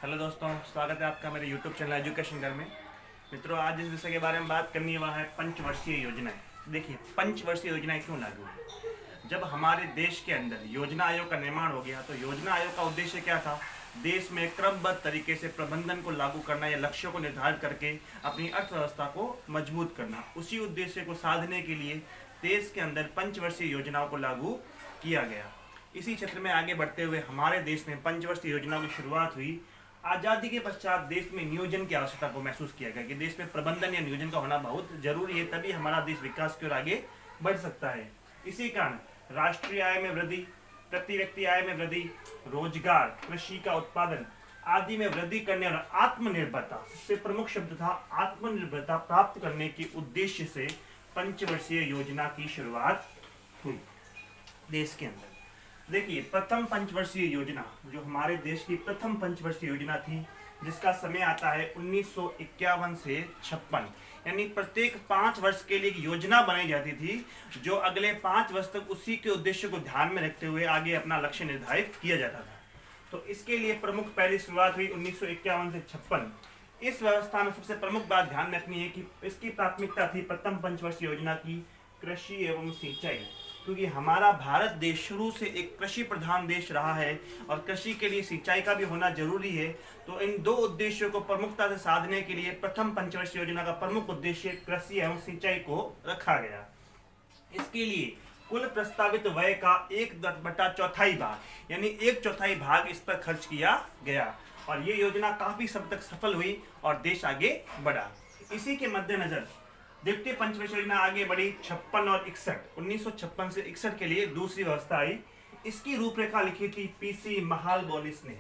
Hello दोस्तों, स्वागत है आपका मेरे यूट्यूब चैनल एजुकेशन घर में। मित्रों, आज जिस विषय के बारे में बात करनी है वह है पंचवर्षीय योजनाएं। देखिए, पंचवर्षीय योजनाएं क्यों लागू है? जब हमारे देश के अंदर योजना आयोग का निर्माण हो गया तो योजना आयोग का उद्देश्य क्या था? देश में क्रमबद्ध तरीके से प्रबंधन को लागू करना या लक्ष्यों को निर्धारित करके अपनी अर्थव्यवस्था को मजबूत करना। उसी उद्देश्य को साधने के लिए देश के अंदर पंचवर्षीय योजनाओं को लागू किया गया। इसी क्षेत्र में आगे बढ़ते हुए हमारे देश में पंचवर्षीय योजनाओं की शुरुआत हुई। आज़ादी के पश्चात देश में नियोजन की आवश्यकता को महसूस किया गया कि देश में प्रबंधन या नियोजन का होना बहुत जरूरी है, तभी हमारा देश विकास की ओर आगे बढ़ सकता है। इसी कारण राष्ट्रीय आय में वृद्धि, प्रति व्यक्ति आय में वृद्धि, रोजगार, कृषि का उत्पादन आदि में वृद्धि करने और आत्मनिर्भरता, सबसे प्रमुख शब्द था आत्मनिर्भरता, प्राप्त करने के उद्देश्य से पंचवर्षीय योजना की शुरुआत हुई देश के अंदर। देखिए, प्रथम पंचवर्षीय योजना जो हमारे देश की प्रथम पंचवर्षीय योजना थी, जिसका समय आता है 1951 से 56, यानी प्रत्येक 5 वर्ष के लिए एक योजना बनाई जाती थी जो अगले 5 वर्ष तक उसी के उद्देश्य को ध्यान में रखते हुए आगे अपना लक्ष्य निर्धारित किया जाता था। तो इसके लिए प्रमुख पहली शुरुआत हुई 1951 से 56। इस व्यवस्था में सबसे प्रमुख बात ध्यान रखनी है कि इसकी प्राथमिकता थी प्रथम पंचवर्षीय योजना की कृषि एवं सिंचाई, क्योंकि हमारा भारत देश शुरू से एक कृषि प्रधान देश रहा है और कृषि के लिए सिंचाई का भी होना जरूरी है। तो इन दो उद्देश्यों को प्रमुखता से साधने के लिए प्रथम पंचवर्षीय योजना का प्रमुख उद्देश्य कृषि एवं सिंचाई को रखा गया। इसके लिए कुल प्रस्तावित व्यय का 1/4 भाग यानी 1/4 भाग इस पर खर्च किया गया और ये योजना काफी समय तक सफल हुई और देश आगे बढ़ा। इसी के मद्देनजर द्वितीय पंचवर्षीय योजना आगे बढ़ी 56 और 61। 1956 से 61 के लिए दूसरी व्यवस्था आई। इसकी रूपरेखा लिखी थी पीसी महालबोनिस ने।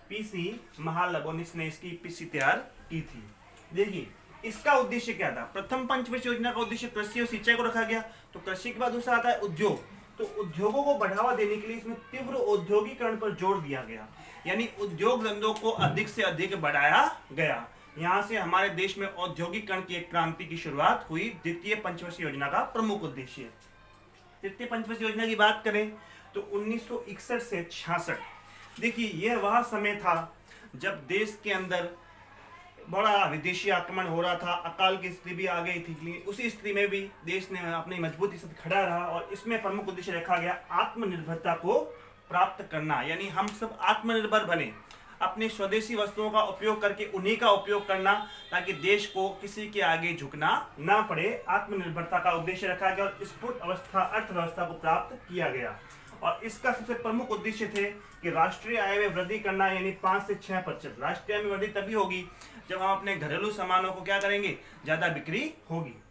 पीसी महालबोनिस ने इसकी पीसी तैयार की थी। देखिए, इसका उद्देश्य क्या था? प्रथम पंचवर्षीय योजना का उद्देश्य कृषि और सिंचाई को रखा गया। तो कृषि के बाद दूसरा आता है उद्योग। तो उद्योगों को बढ़ावा देने के लिए इसमें तीव्र औद्योगिकरण पर जोर दिया गया, यानी उद्योग धंधों को अधिक से अधिक बढ़ाया गया। यहाँ से हमारे देश में औद्योगिकरण की एक क्रांति की शुरुआत हुई। द्वितीय पंचवर्षीय योजना का प्रमुख उद्देश्य। तृतीय पंचवर्षीय योजना की बात करें तो 1961 से 66। देखिए, यह वह समय था जब देश के अंदर बड़ा विदेशी आक्रमण हो रहा था, अकाल की स्थिति भी आ गई थी। उसी स्थिति में भी देश ने अपनी मजबूती से खड़ा रहा और इसमें प्रमुख उद्देश्य रखा गया आत्मनिर्भरता को प्राप्त करना, यानी हम सब आत्मनिर्भर बने, अपनी स्वदेशी वस्तुओं का उपयोग करके उन्हीं का उपयोग करना ताकि देश को किसी के आगे झुकना ना पड़े। आत्मनिर्भरता का उद्देश्य रखा गया और स्फुट अर्थव्यवस्था को प्राप्त किया गया। और इसका सबसे प्रमुख उद्देश्य थे कि राष्ट्रीय आय में वृद्धि करना, यानी 5 से 6%। राष्ट्रीय आय में वृद्धि तभी होगी जब हम अपने घरेलू सामानों को क्या करेंगे, ज्यादा बिक्री होगी।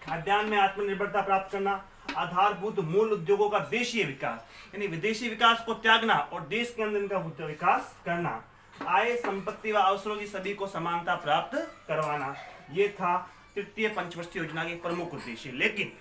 खाद्यान्न में आत्मनिर्भरता प्राप्त करना, आधारभूत मूल उद्योगों का देशीय विकास, यानी विदेशी विकास को त्यागना और देश के अंदर इनका विकास करना, आय, संपत्ति व अवसरों की सभी को समानता प्राप्त करवाना, ये था तृतीय पंचवर्षीय योजना के प्रमुख उद्देश्य। लेकिन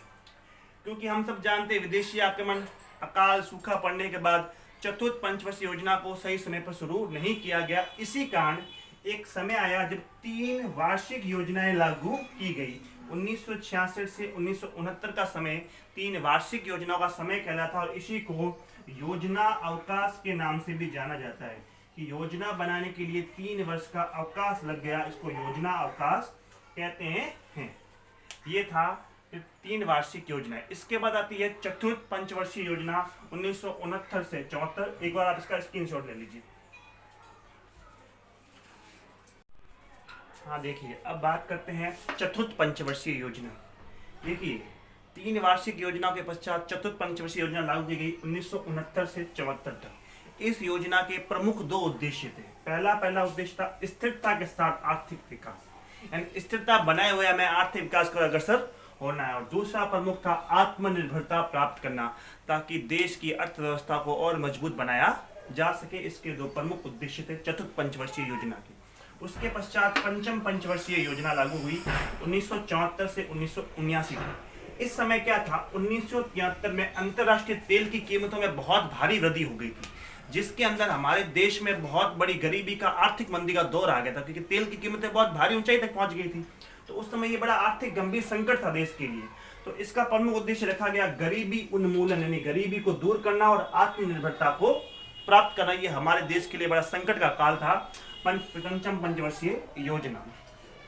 क्योंकि हम सब जानते हैं विदेशी आक्रमण, अकाल, सूखा पड़ने के बाद चतुर्थ पंचवर्षीय योजना को सही समय पर शुरू नहीं किया गया। इसी कारण एक समय आया जब 3 वार्षिक योजनाएं लागू की गई। 1966 से 1969 का समय 3 वार्षिक योजनाओं का समय कहलाता और इसी को योजना अवकाश के नाम से भी जाना जाता है कि योजना बनाने के लिए 3 वर्ष का अवकाश लग गया, इसको योजना अवकाश कहते हैं। ये था 3 वार्षिक योजना। इसके बाद आती है चतुर्थ पंचवर्षीय योजना 1969 से 74। एक बार आप इसका स्क्रीनशॉट ले लीजिए। हाँ, देखिए, अब बात करते हैं चतुर्थ पंचवर्षीय योजना। देखिए, 3 वार्षिक योजनाओं के पश्चात चतुर्थ पंचवर्षीय योजना लागू की गई 1969 से 74 तक। इस योजना के प्रमुख 2 उद्देश्य थे। पहला उद्देश्य था स्थिरता के साथ आर्थिक विकास, यानी स्थिरता बनाए हुए हमें आर्थिक विकास को अग्रसर होना है। और दूसरा प्रमुख था आत्मनिर्भरता प्राप्त करना ताकि देश की अर्थव्यवस्था को और मजबूत बनाया जा सके। इसके 2 प्रमुख उद्देश्य थे चतुर्थ पंचवर्षीय योजना के। उसके पश्चात पंचम पंचवर्षीय योजना लागू हुई 1974 से 1979 तक। इस समय क्या था, 1973 में अंतर्राष्ट्रीय तेल की कीमतों में बहुत भारी वृद्धि हो गई थी, जिसके अंदर हमारे देश में बहुत बड़ी गरीबी का, आर्थिक मंदी का दौर आ गया था, क्योंकि तेल की कीमतें बहुत भारी ऊंचाई तक पहुंच गई थी। तो उस समय ये बड़ा आर्थिक गंभीर संकट था देश के लिए। तो इसका प्रमुख उद्देश्य रखा गया गरीबी उन्मूलन, यानी गरीबी को दूर करना और आत्मनिर्भरता को प्राप्त करना ये हमारे देश के लिए बड़ा संकट का काल था। पंचम पंचवर्षीय योजना,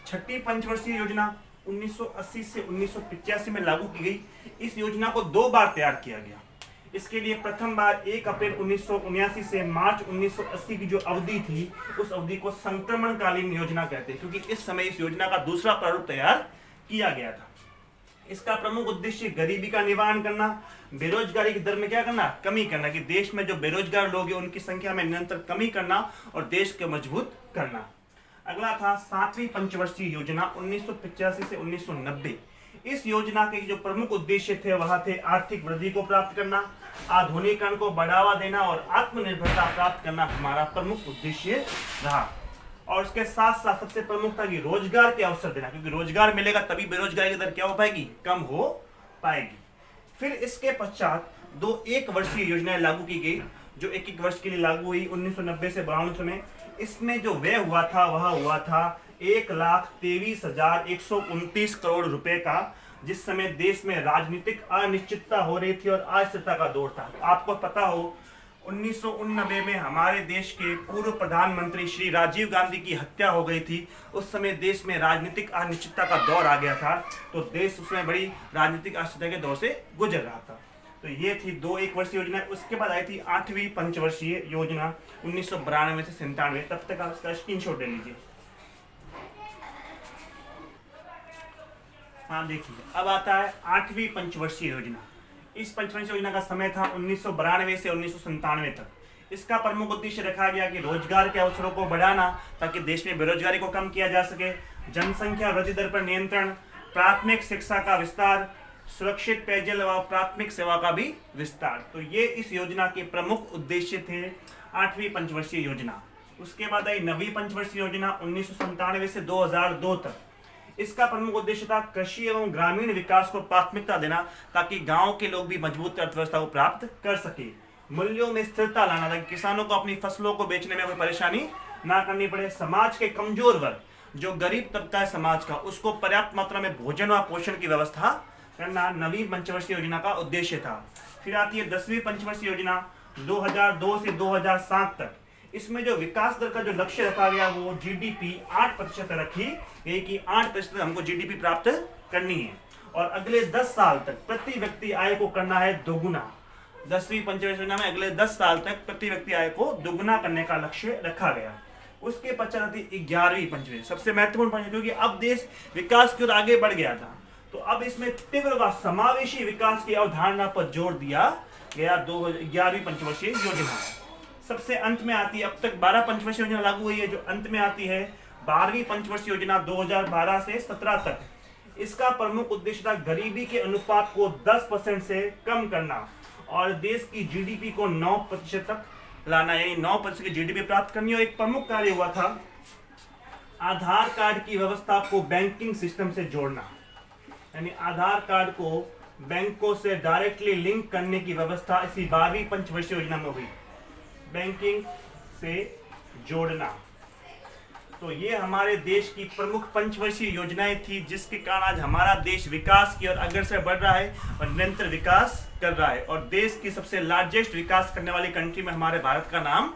छठी पंचवर्षीय योजना 1980 से 1985 में लागू की गई। इस योजना को 2 बार तैयार किया गया। इसके लिए प्रथम बार 1 अप्रैल 1979 से मार्च 1980 की जो अवधि थी, उस अवधि को संक्रमणकालीन योजना कहते हैं, क्योंकि इस समय इस योजना का दूसरा प्रारूप तैयार किया गया था। इसका प्रमुख उद्देश्य गरीबी का निवारण करना, बेरोजगारी की दर में क्या करना, कमी करना, कि देश में जो बेरोजगार लोग हैं उनकी संख्या में निरंतर कमी करना और देश को मजबूत करना। अगला था 7वीं पंचवर्षीय योजना 1985 से 1990। इस योजना के जो प्रमुख उद्देश्य थे वह थे आर्थिक वृद्धि को प्राप्त करना, आधुनिकीकरण को बढ़ावा देना और आत्मनिर्भरता प्राप्त करना हमारा प्रमुख उद्देश्य रहा। और उसके साथ साथ सबसे प्रमुख था कि रोजगार के अवसर देना, क्योंकि रोजगार मिलेगा तभी बेरोजगारी की दर क्या हो पाएगी, कम हो पाएगी। फिर इसके पश्चात 2 1 वर्षीय योजनाएं लागू की गई, जो 1 वर्ष के लिए लागू हुई 1990 से 92 में। इसमें जो व्यय हुआ था वह हुआ था 1,23,129 करोड़ रुपए का, जिस समय देश में राजनीतिक अनिश्चितता हो रही थी और अस्थिरता का दौर था। आपको पता हो 1989 में हमारे देश के पूर्व प्रधानमंत्री श्री राजीव गांधी की हत्या हो गई थी। उस समय देश में राजनीतिक अनिश्चितता का दौर आ गया था, तो देश उसमें बड़ी राजनीतिक अस्थिरता के दौर से गुजर रहा था। तो ये थी 2 1 वर्षीय योजना। उसके बाद आई थी 8वीं पंचवर्षीय योजना 1992 से 97। तब तक आप इसका स्क्रीनशॉट ले लीजिए। हाँ देखिए, अब आता है 8वीं पंचवर्षीय योजना। इस पंचवर्षीय योजना का समय था 1992 से 1997 तक। इसका प्रमुख उद्देश्य रखा गया कि रोजगार के अवसरों को बढ़ाना, ताकि देश में बेरोजगारी को कम किया जा सके, जनसंख्या वृद्धि दर पर नियंत्रण, प्राथमिक शिक्षा का विस्तार, सुरक्षित पेयजल व प्राथमिक सेवा का भी विस्तार। तो ये इस योजना के प्रमुख उद्देश्य थे 8वीं पंचवर्षीय योजना। उसके बाद आई 9वीं पंचवर्षीय योजना 1997 से 2002 तक। इसका प्रमुख उद्देश्य था कृषि एवं ग्रामीण विकास को प्राथमिकता देना, ताकि गांव के लोग भी मजबूत अर्थव्यवस्था को प्राप्त कर सके। मूल्यों में स्थिरता लाना, ताकि किसानों को अपनी फसलों को बेचने में कोई परेशानी ना करनी पड़े। समाज के कमजोर वर्ग, जो गरीब तबका है समाज का, उसको पर्याप्त मात्रा में भोजन व पोषण की व्यवस्था करना 9वीं पंचवर्षीय योजना का उद्देश्य था। फिर आती है 10वीं पंचवर्षीय योजना 2002 से 2007 तक। इसमें जो विकास दर का जो लक्ष्य रखा गया वो जीडीपी 8% रखी गई, कि 8% हमको जीडीपी प्राप्त करनी है और अगले 10 साल तक प्रति व्यक्ति आय को करना है दोगुना। 10वीं पंचवर्षीय योजना में अगले 10 साल तक प्रति व्यक्ति आय को दोगुना करने का लक्ष्य रखा गया। उसके पश्चात आती 11वीं पंचवर्षीय, सबसे महत्वपूर्ण पंचवर्षीय, क्योंकि अब देश विकास की ओर आगे बढ़ गया था, तो अब इसमें तीव्र व समावेशी विकास की अवधारणा पर जोर दिया गया। 11वीं पंचवर्षीय योजना सबसे अंत में आती है। अब तक 12 पंचवर्षीय योजना लागू हुई है, जो अंत में आती है 12वीं पंचवर्षीय योजना 2012 से 17 तक। इसका प्रमुख उद्देश्य था गरीबी के अनुपात को 10% से कम करना और देश की जीडीपी को 9% तक लाना, यानी 9% की जीडीपी प्राप्त करनी। और एक प्रमुख कार्य हुआ था आधार कार्ड की व्यवस्था को बैंकिंग सिस्टम से जोड़ना, यानी आधार कार्ड को बैंकों से डायरेक्टली लिंक करने की व्यवस्था इसी 12वीं पंचवर्षीय योजना में हुई, बैंकिंग से जोड़ना। तो ये हमारे देश की प्रमुख पंचवर्षीय योजनाएं थी, जिसके कारण आज हमारा देश विकास की ओर अग्रसर बढ़ रहा है और निरंतर विकास कर रहा है, और देश की सबसे लार्जेस्ट विकास करने वाली कंट्री में हमारे भारत का नाम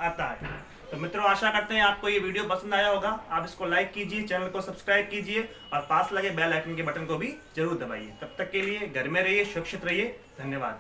आता है। तो मित्रों, आशा करते हैं आपको ये वीडियो पसंद आया होगा। आप इसको लाइक कीजिए, चैनल को सब्सक्राइब कीजिए और पास लगे बेल आइकन के बटन को भी जरूर दबाइए। तब तक के लिए घर में रहिए, सुरक्षित रहिए। धन्यवाद।